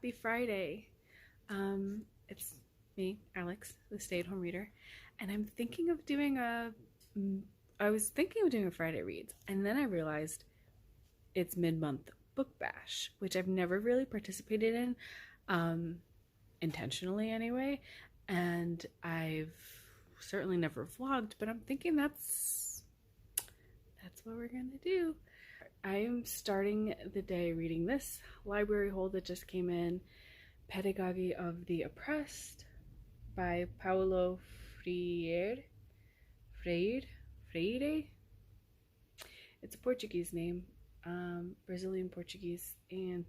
Happy Friday. It's me, Alex, the stay-at-home reader, and I was thinking of doing a Friday reads, and then I realized it's mid-month book bash, which I've never really participated in, intentionally anyway, and I've certainly never vlogged, but I'm thinking that's what we're gonna do. I am starting the day reading this library hold that just came in, Pedagogy of the Oppressed by Paulo Freire. Freire? It's a Portuguese name, Brazilian Portuguese, and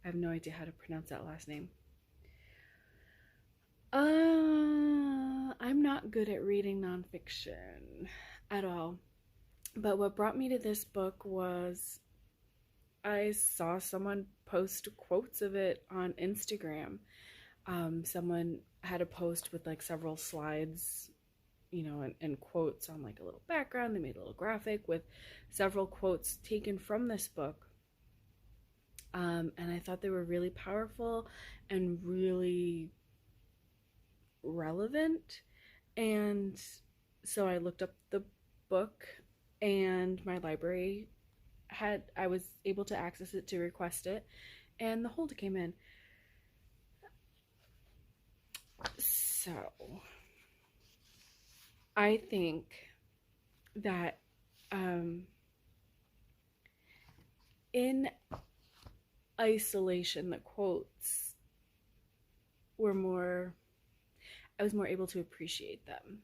I have no idea how to pronounce that last name. I'm not good at reading nonfiction at all. But what brought me to this book was I saw someone post quotes of it on Instagram. Someone had a post with like several slides, you know, and quotes on like a little background. They made a little graphic with several quotes taken from this book. And I thought they were really powerful and really relevant. And so I looked up the book, and my library I was able to access it to request it, and the hold came in. So I think that in isolation, the quotes were I was more able to appreciate them.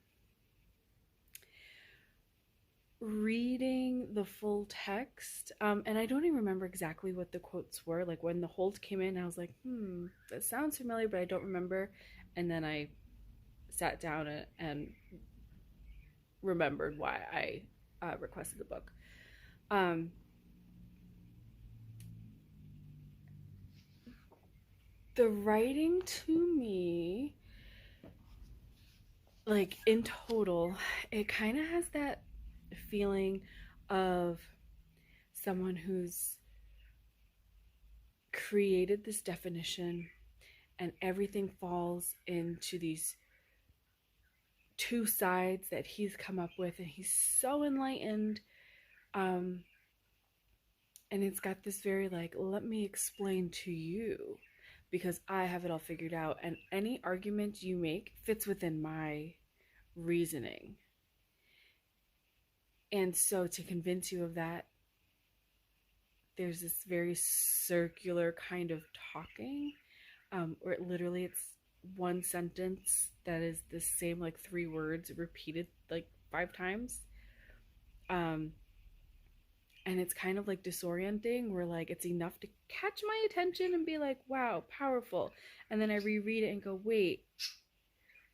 Reading the full text, and I don't even remember exactly what the quotes were. Like when the hold came in, I was like, that sounds familiar, but I don't remember. And then I sat down and remembered why I requested the book. The writing to me, like in total, it kind of has that feeling of someone who's created this definition and everything falls into these two sides that he's come up with, and he's so enlightened, and it's got this very like, let me explain to you because I have it all figured out, and any argument you make fits within my reasoning. And so to convince you of that, there's this very circular kind of talking, where it's one sentence that is the same like 3 words repeated like 5 times. And it's kind of like disorienting, where like it's enough to catch my attention and be like, wow, powerful. And then I reread it and go, wait,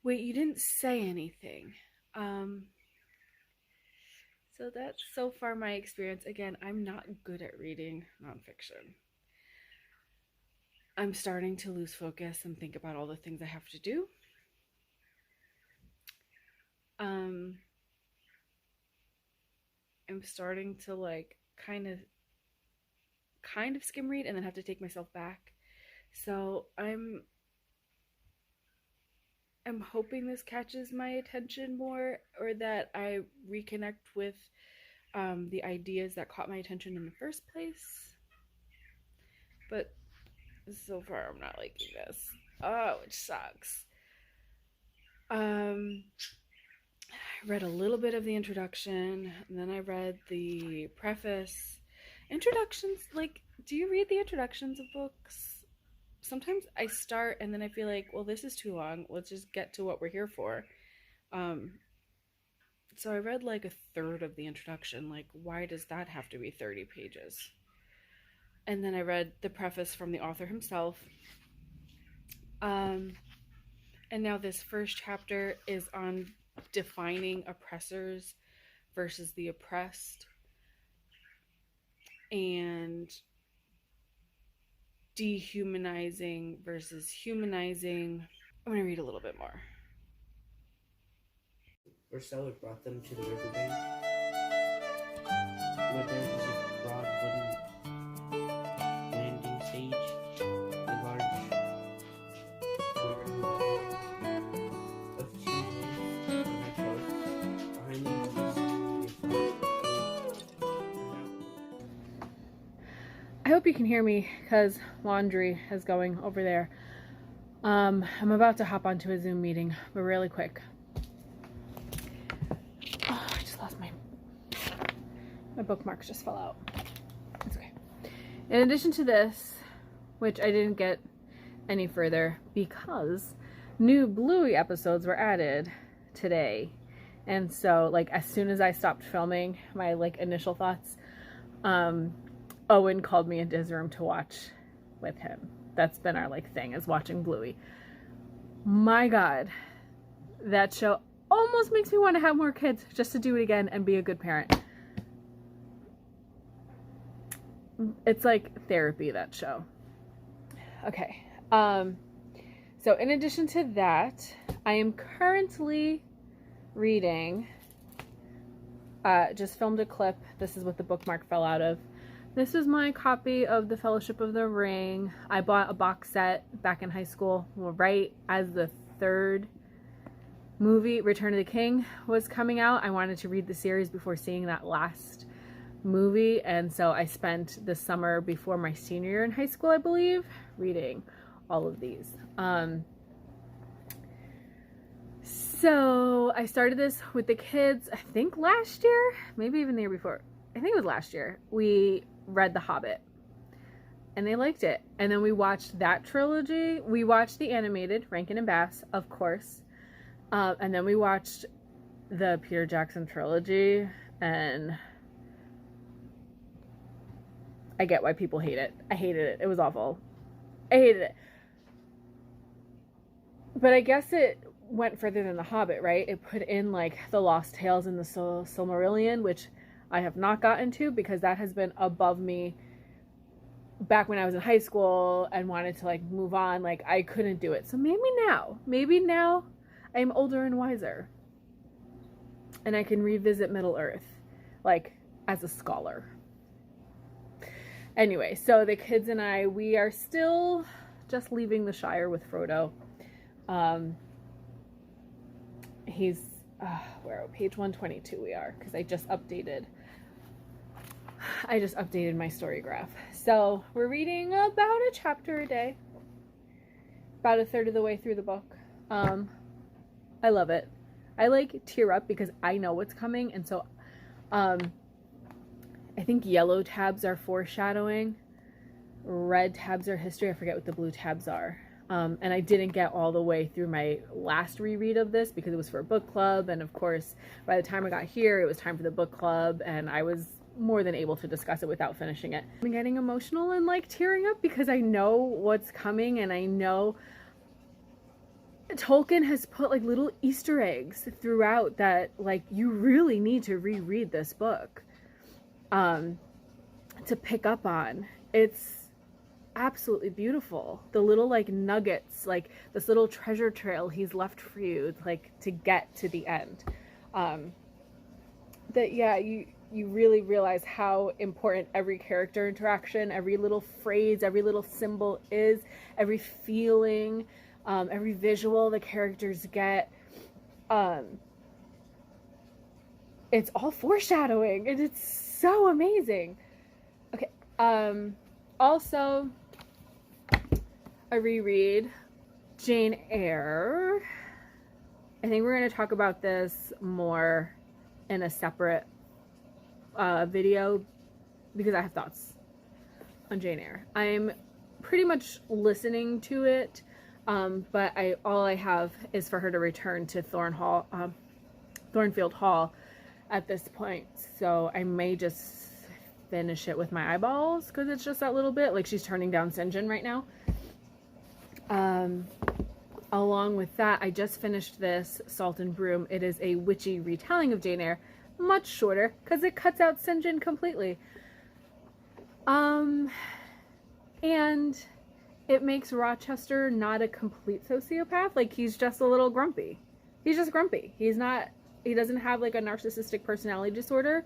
you didn't say anything. So that's so far my experience. Again, I'm not good at reading nonfiction. I'm starting to lose focus and think about all the things I have to do. I'm starting to like kind of skim read and then have to take myself back. So I'm hoping this catches my attention more, or that I reconnect with the ideas that caught my attention in the first place. But so far I'm not liking this. Oh, it sucks. I read a little bit of the introduction, and then I read the preface. Introductions, like, do you read the introductions of books? Sometimes I start and then I feel like, well, this is too long. Let's just get to what we're here for. So I read like 1/3 of the introduction. Like, why does that have to be 30 pages? And then I read the preface from the author himself. And now this first chapter is on defining oppressors versus the oppressed, and dehumanizing versus humanizing. I'm gonna read a little bit more. Ursula brought them to the riverbank, where there was a broad wooden landing stage, a large hope you can hear me because laundry is going over there. I'm about to hop onto a Zoom meeting, but really quick. Oh, I just lost my bookmarks just fell out. It's okay. In addition to this, which I didn't get any further because new Bluey episodes were added today. And so, like, as soon as I stopped filming my, like, initial thoughts, Owen called me into his room to watch with him. That's been our, like, thing, is watching Bluey. My God, that show almost makes me want to have more kids just to do it again and be a good parent. It's like therapy, that show. Okay. So in addition to that, I am currently reading, just filmed a clip. This is what the bookmark fell out of. This is my copy of The Fellowship of the Ring. I bought a box set back in high school, right as the third movie, Return of the King, was coming out. I wanted to read the series before seeing that last movie, and so I spent the summer before my senior year in high school, I believe, reading all of these. So I started this with the kids, I think last year, maybe even the year before. I think it was last year. We read The Hobbit and they liked it. And then we watched that trilogy. We watched the animated Rankin and Bass, of course. And then we watched the Peter Jackson trilogy, and I get why people hate it. I hated it. It was awful. I hated it. But I guess it went further than The Hobbit, right? It put in, like, the Lost Tales and the Silmarillion, which I have not gotten to because that has been above me back when I was in high school and wanted to, like, move on. Like, I couldn't do it. So maybe now I'm older and wiser and I can revisit Middle Earth, like, as a scholar. Anyway, so the kids and I, we are still just leaving the Shire with Frodo. He's, where, page 122 we are, because I just updated my story graph. So we're reading about a chapter a day, about a third of the way through the book. I love it. I, like, tear up because I know what's coming, and so, I think yellow tabs are foreshadowing, red tabs are history, I forget what the blue tabs are. And I didn't get all the way through my last reread of this because it was for a book club, and of course by the time I got here it was time for the book club, and I was more than able to discuss it without finishing it. I'm getting emotional and, like, tearing up because I know what's coming, and I know Tolkien has put, like, little Easter eggs throughout that, like, you really need to reread this book to pick up on. It's absolutely beautiful. The little, like, nuggets, like this little treasure trail he's left for you, like, to get to the end. That, yeah, you really realize how important every character interaction, every little phrase, every little symbol is, every feeling, every visual the characters get. It's all foreshadowing, and it's so amazing. Okay. Also, a reread, Jane Eyre. I think we're going to talk about this more in a separate video because I have thoughts on Jane Eyre. I'm pretty much listening to it, but all I have is for her to return to Thornfield Hall at this point, so I may just finish it with my eyeballs because it's just that little bit. Like, she's turning down St. John right now. Along with that, I just finished this Salt and Broom. It is a witchy retelling of Jane Eyre, much shorter because it cuts out St. John completely. And it makes Rochester not a complete sociopath. Like, he's just a little grumpy. He's just grumpy. He doesn't have, like, a narcissistic personality disorder.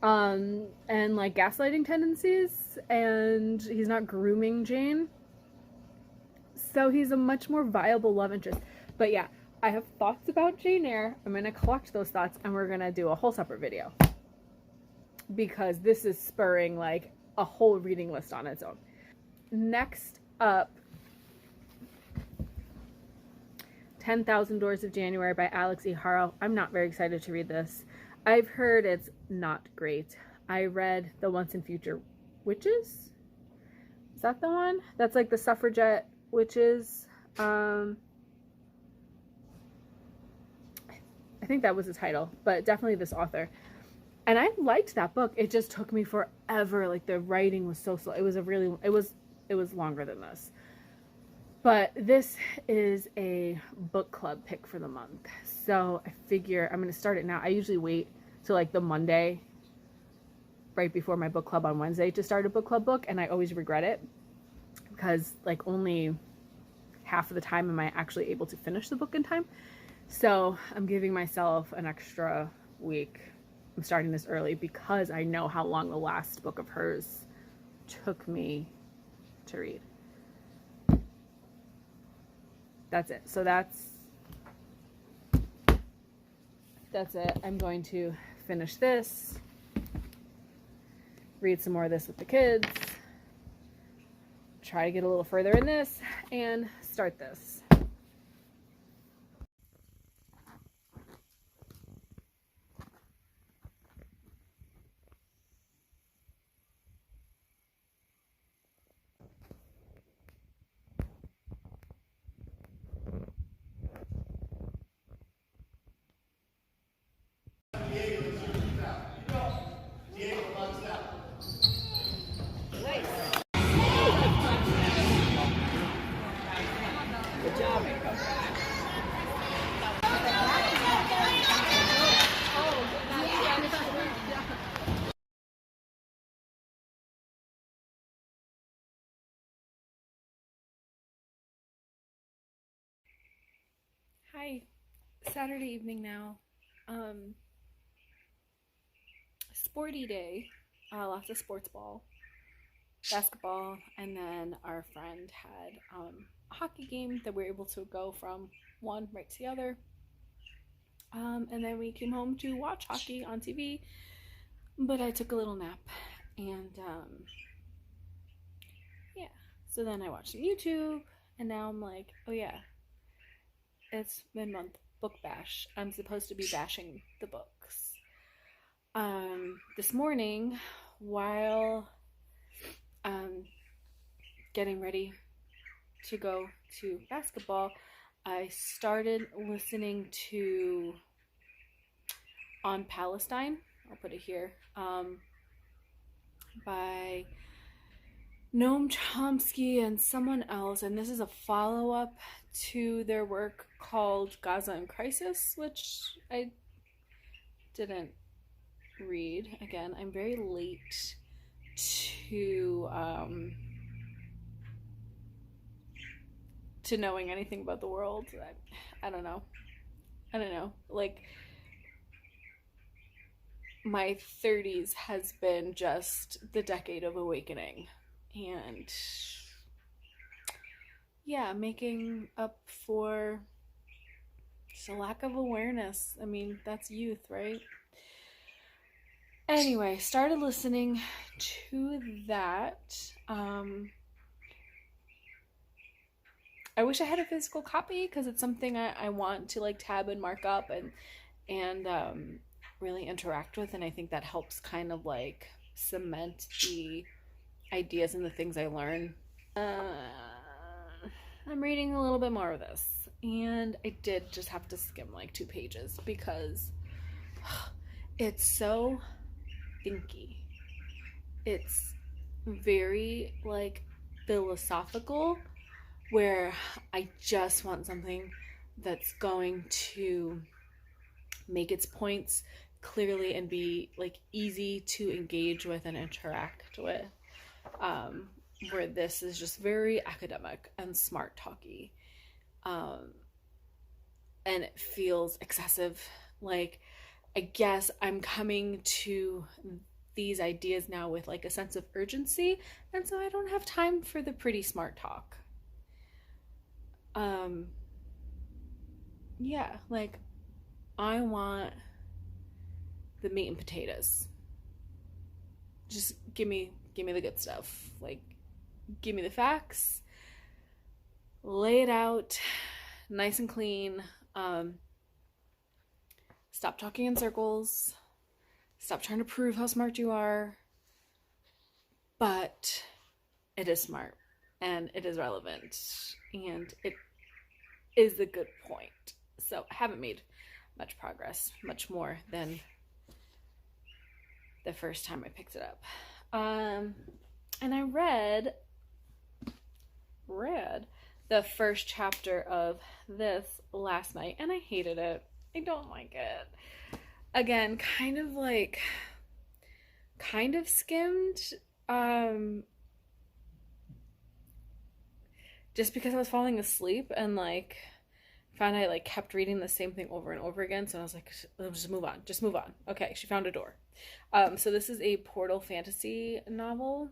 And, like, gaslighting tendencies, and he's not grooming Jane. So he's a much more viable love interest. But yeah, I have thoughts about Jane Eyre. I'm going to collect those thoughts, and we're going to do a whole separate video. Because this is spurring, like, a whole reading list on its own. Next up, 10,000 Doors of January by Alex E. Harrow. I'm not very excited to read this. I've heard it's not great. I read The Once and Future Witches. Is that the one? That's like the suffragette witches. I think that was the title, but definitely this author. And I liked that book. It just took me forever. Like the writing was so slow. It was longer than this. But this is a book club pick for the month. So I figure I'm going to start it now. I usually wait till like the Monday right before my book club on Wednesday to start a book club book, and I always regret it because like only half of the time am I actually able to finish the book in time. So I'm giving myself an extra week. I'm starting this early because I know how long the last book of hers took me to read. That's it. So that's it. I'm going to finish this, read some more of this with the kids, try to get a little further in this, and start this. Hi, Saturday evening now. Sporty day. Lots of sports ball, basketball, and then our friend had a hockey game that we were able to go from one right to the other. And then we came home to watch hockey on TV, but I took a little nap, and yeah. So then I watched some YouTube, and now I'm like, oh yeah, it's mid-month book bash. I'm supposed to be bashing the books. This morning, while getting ready to go to basketball, I started listening to On Palestine. I'll put it here. By Noam Chomsky and someone else, and this is a follow-up to their work called Gaza in Crisis, which I didn't read. Again, I'm very late to knowing anything about the world. I don't know. Like, my 30s has been just the decade of awakening, and yeah, making up for just a lack of awareness. I mean, that's youth, right? Anyway, started listening to that. I wish I had a physical copy because it's something I want to like tab and mark up and really interact with, and I think that helps kind of like cement the ideas and the things I learn. I'm reading a little bit more of this, and I did just have to skim like 2 pages because it's so thinky. It's very like philosophical, where I just want something that's going to make its points clearly and be like easy to engage with and interact with. Where this is just very academic and smart talky, and it feels excessive. Like, I guess I'm coming to these ideas now with like a sense of urgency, and so I don't have time for the pretty smart talk. Yeah, like, I want the meat and potatoes. Just give me Give me the good stuff. Like, give me the facts. Lay it out nice and clean. Stop talking in circles. Stop trying to prove how smart you are. But it is smart and it is relevant and it is a good point. So I haven't made much progress, much more than the first time I picked it up. And I read the first chapter of this last night and I hated it. I don't like it. Again, kind of skimmed, just because I was falling asleep and like found I like kept reading the same thing over and over again. So I was like, just move on. Okay, she found a door. So this is a portal fantasy novel,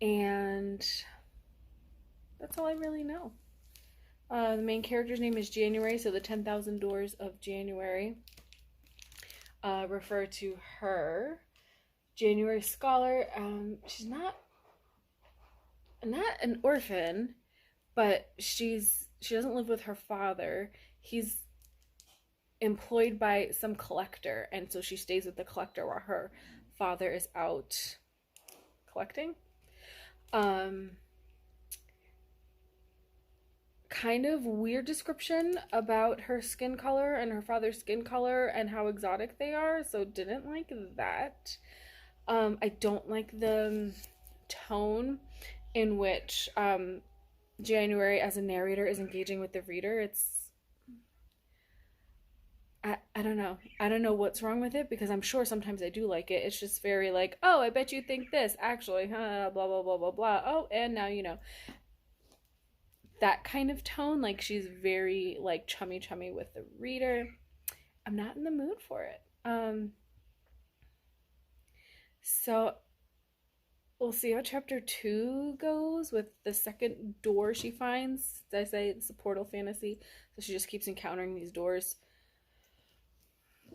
and that's all I really know. The main character's name is January, so the 10,000 Doors of January refer to her. January scholar. She's not an orphan, but she doesn't live with her father. He's employed by some collector, and so she stays with the collector while her father is out collecting. Kind of weird description about her skin color and her father's skin color and how exotic they are, so didn't like that. I don't like the tone in which January as a narrator is engaging with the reader. I don't know. I don't know what's wrong with it, because I'm sure sometimes I do like it. It's just very like, oh, I bet you think this, actually, blah, blah, blah, blah, blah. Oh, and now you know. That kind of tone, like she's very like chummy with the reader. I'm not in the mood for it. So we'll see how chapter 2 goes with the second door she finds. Did I say it's a portal fantasy? So she just keeps encountering these doors.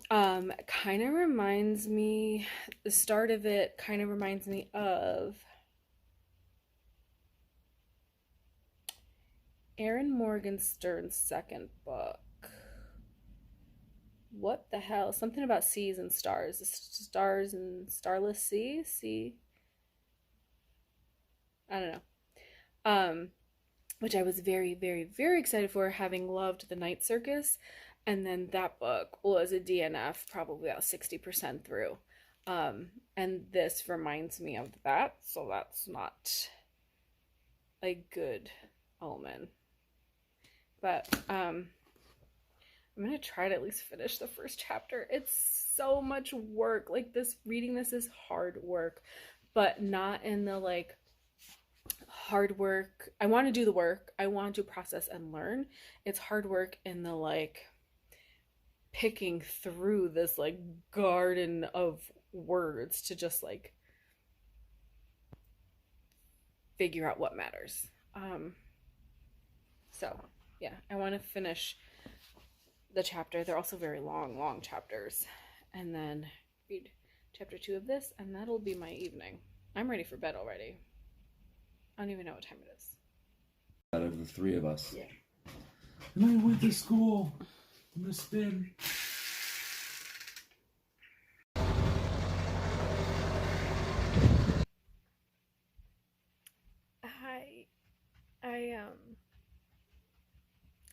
Kind of reminds me, the start of it kind of reminds me of Erin Morgenstern's second book. What the hell? Something about seas and stars. Stars and starless sea? I don't know. Which I was very, very, very excited for, having loved The Night Circus. And then that book was a DNF, probably about 60% through. And this reminds me of that, so that's not a good omen. But I'm gonna try to at least finish the first chapter. It's so much work. Like, reading this is hard work, but not in the like hard work. I want to do the work. I want to process and learn. It's hard work in the like picking through this like garden of words to just like figure out what matters. So yeah, I want to finish the chapter. They're also very long chapters, and then read chapter 2 of this, and that'll be my evening. I'm ready for bed already. I don't even know what time it is. Out of the three of us. Yeah. And I went to school. I'm gonna spin.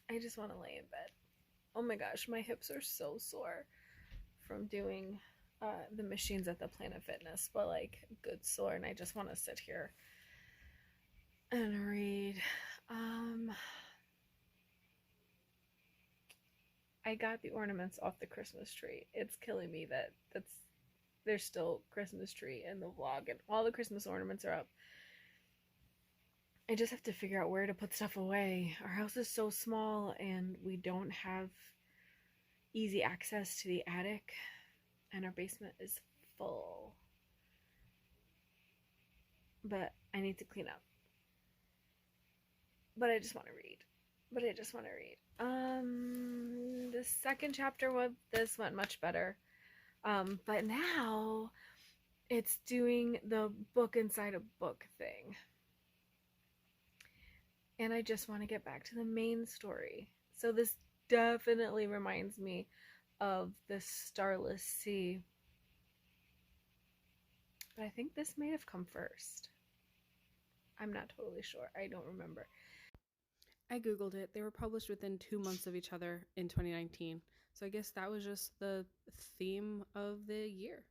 I just want to lay in bed. Oh my gosh, my hips are so sore from doing the machines at the Planet Fitness, but like good sore, and I just want to sit here and read. I got the ornaments off the Christmas tree. It's killing me that there's still Christmas tree in the vlog and all the Christmas ornaments are up. I just have to figure out where to put stuff away. Our house is so small and we don't have easy access to the attic, and our basement is full. But I need to clean up. But I just want to read. The second chapter of this went much better. But now it's doing the book inside a book thing. And I just want to get back to the main story. So this definitely reminds me of the Starless Sea. But I think this may have come first. I'm not totally sure. I don't remember. I googled it. They were published within 2 months of each other in 2019. So I guess that was just the theme of the year.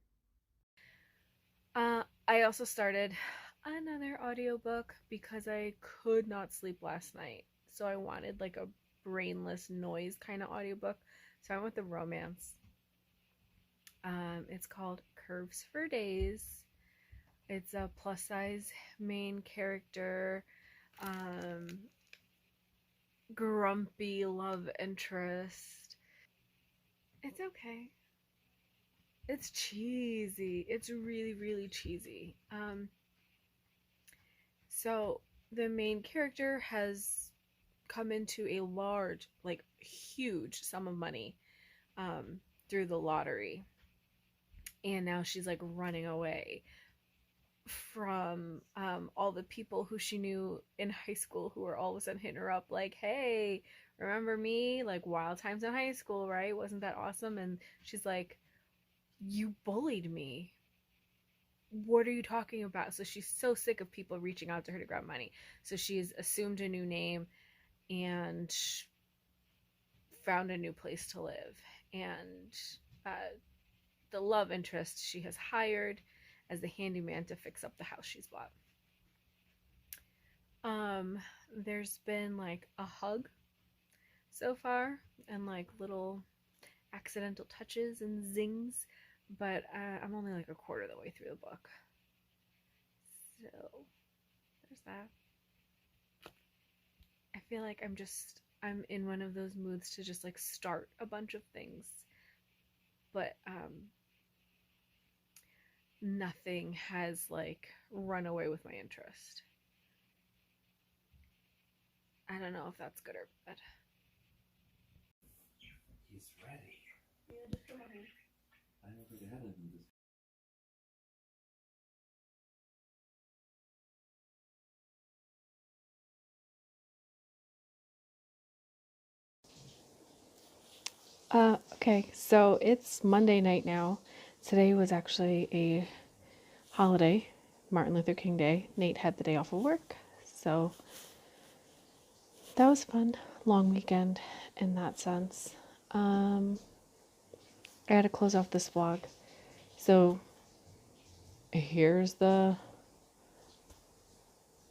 I also started another audiobook because I could not sleep last night. So I wanted like a brainless noise kind of audiobook. So I went with the romance. It's called Curves for Days. It's a plus size main character, grumpy love interest. It's okay. It's cheesy. It's really, really cheesy. So the main character has come into a large, like huge sum of money through the lottery. And now she's like running away from all the people who she knew in high school who were all of a sudden hitting her up like, hey, remember me? Like wild times in high school, right? Wasn't that awesome? And she's like, you bullied me. What are you talking about? So she's so sick of people reaching out to her to grab money. So she's assumed a new name and found a new place to live. And the love interest she has hired as the handyman to fix up the house she's bought. There's been like a hug so far and like little accidental touches and zings, but I'm only like a quarter of the way through the book. So there's that. I feel like I'm in one of those moods to just like start a bunch of things, but nothing has like run away with my interest. I don't know if that's good or bad. He's ready. Yeah, just come on here. I don't think I had anything to Okay, so it's Monday night now. Today was actually a holiday, Martin Luther King Day. Nate had the day off of work, so that was fun. Long weekend in that sense. I had to close off this vlog. So here's the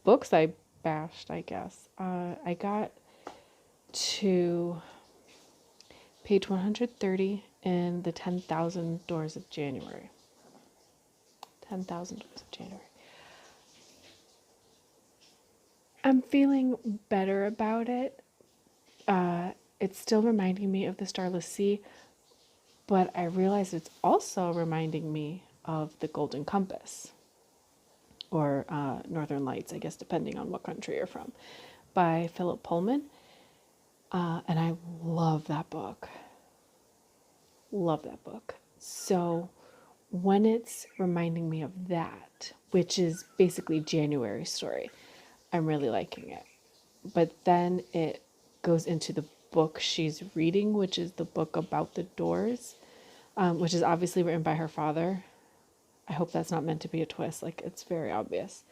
books I bashed, I guess. I got to page 130 in the 10,000 Doors of January. 10,000 Doors of January. I'm feeling better about it. It's still reminding me of the Starless Sea, but I realize it's also reminding me of the Golden Compass, or Northern Lights, I guess, depending on what country you're from, by Philip Pullman. And I love that book. Love that book. So when it's reminding me of that, which is basically January's story, I'm really liking it. But then it goes into the book she's reading, which is the book about the doors, which is obviously written by her father. I hope that's not meant to be a twist. Like, it's very obvious.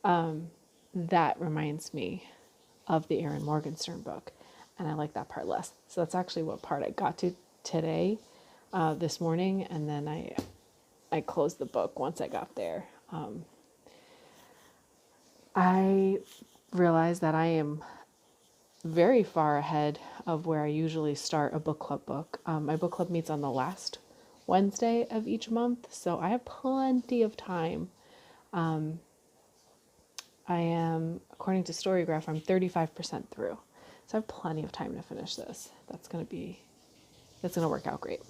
That reminds me of the Erin Morgenstern book, and I like that part less. So that's actually what part I got to today, this morning, and then I closed the book once I got there. I realized that I am very far ahead of where I usually start a book club book. My book club meets on the last Wednesday of each month, so I have plenty of time. I am, according to Storygraph, I'm 35% through. So I have plenty of time to finish this. That's going to work out great.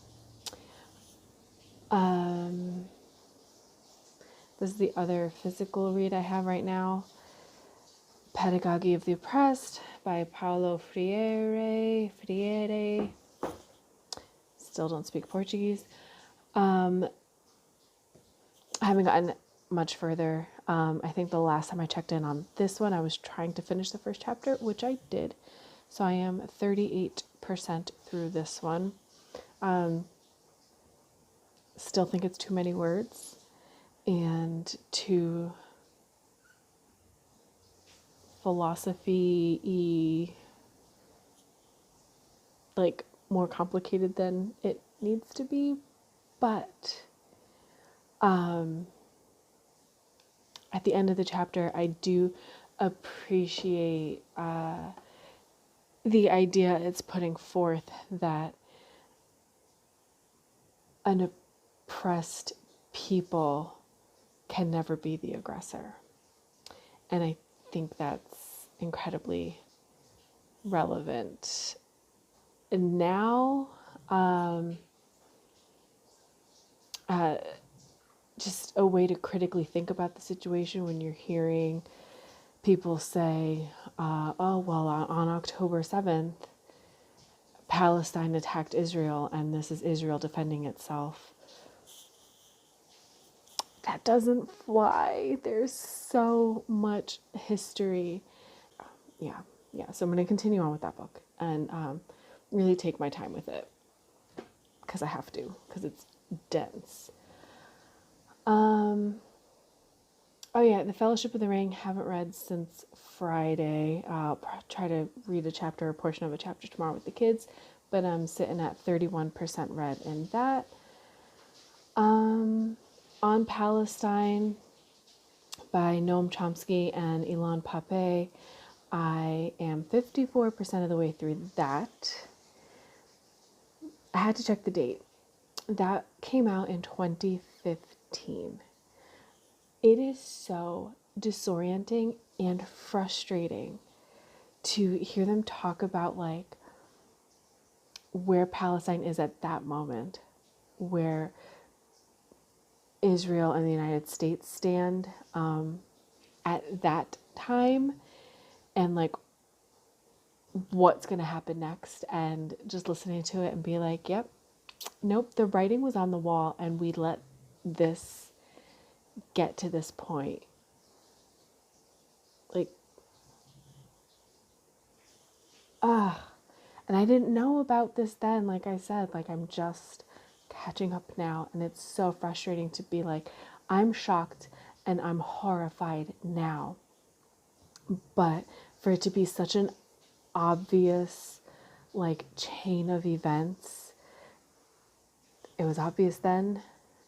This is the other physical read I have right now. Pedagogy of the Oppressed by Paulo Freire. Still don't speak Portuguese. I haven't gotten much further. I think the last time I checked in on this one, I was trying to finish the first chapter, which I did. So I am 38% through this one. Still think it's too many words and too philosophy-y, like more complicated than it needs to be. But at the end of the chapter, I do appreciate the idea it's putting forth that an oppressed people can never be the aggressor. And I think that's incredibly relevant. And now, just a way to critically think about the situation when you're hearing people say, oh, well, on October 7th, Palestine attacked Israel, and this is Israel defending itself. That doesn't fly. There's so much history. Yeah. So I'm going to continue on with that book and really take my time with it because I have to, because it's dense. Oh yeah, The Fellowship of the Ring, haven't read since Friday. I'll try to read a chapter or portion of a chapter tomorrow with the kids, but I'm sitting at 31% read in that. On Palestine by Noam Chomsky and Ilan Pappé, I am 54% of the way through that. I had to check the date. That came out in 2015. It is so disorienting and frustrating to hear them talk about like where Palestine is at that moment, where Israel and the United States stand at that time, and like what's going to happen next, and just listening to it and be like, yep, nope, the writing was on the wall and we let this get to this point. Like, and I didn't know about this then. Like I said, like I'm just catching up now, and it's so frustrating to be like, I'm shocked and I'm horrified now, but for it to be such an obvious like chain of events, it was obvious then,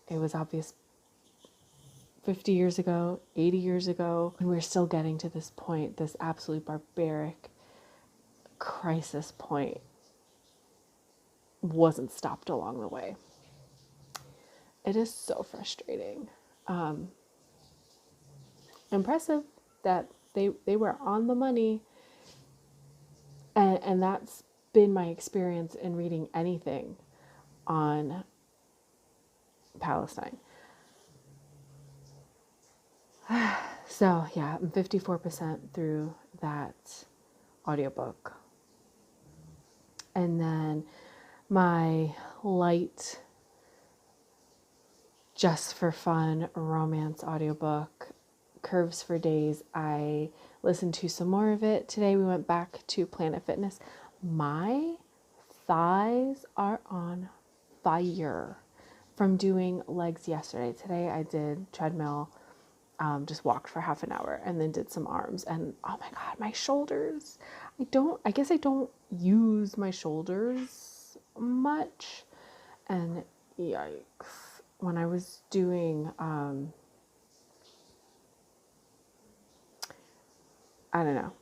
it was obvious 50 years ago, 80 years ago, and we're still getting to this point, this absolutely barbaric crisis point wasn't stopped along the way. It is so frustrating. Impressive that they were on the money, and that's been my experience in reading anything on Palestine. So yeah, I'm 54% through that audiobook. And then my light, just for fun romance audiobook, Curves for Days. I listened to some more of it today. We went back to Planet Fitness. My thighs are on fire from doing legs yesterday. Today I did treadmill, just walked for half an hour and then did some arms, and oh my god, my shoulders. I guess I don't use my shoulders much, and yikes. When I was doing I don't know,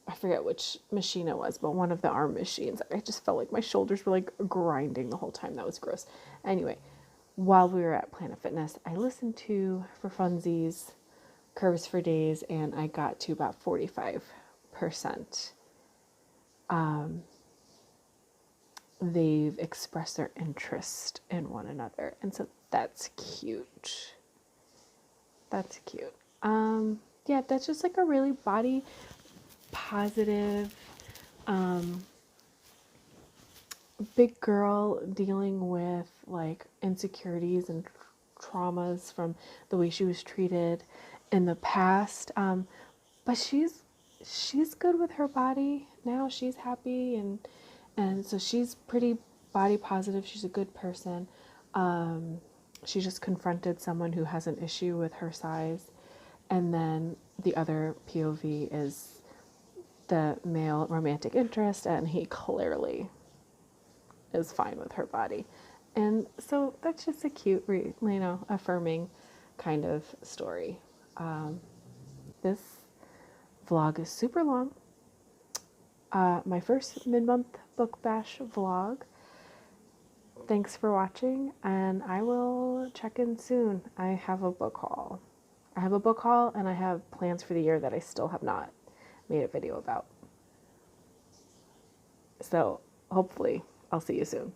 I forget which machine it was, but one of the arm machines, I just felt like my shoulders were like grinding the whole time. That was gross. Anyway, while we were at Planet Fitness, I listened to, for funsies, Curves for Days, and I got to about 45%. They've expressed their interest in one another, and so that's cute. That's cute. Yeah, that's just like a really body positive, big girl dealing with like insecurities and traumas from the way she was treated in the past. But she's good with her body now. She's happy, and so she's pretty body positive. She's a good person. She just confronted someone who has an issue with her size. And then the other POV is the male romantic interest, and he clearly is fine with her body. And so that's just a cute, affirming kind of story. This vlog is super long. My first mid-month book bash vlog. Thanks for watching, and I will check in soon. I have a book haul. And I have plans for the year that I still have not made a video about. So hopefully I'll see you soon.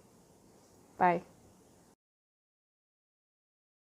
Bye.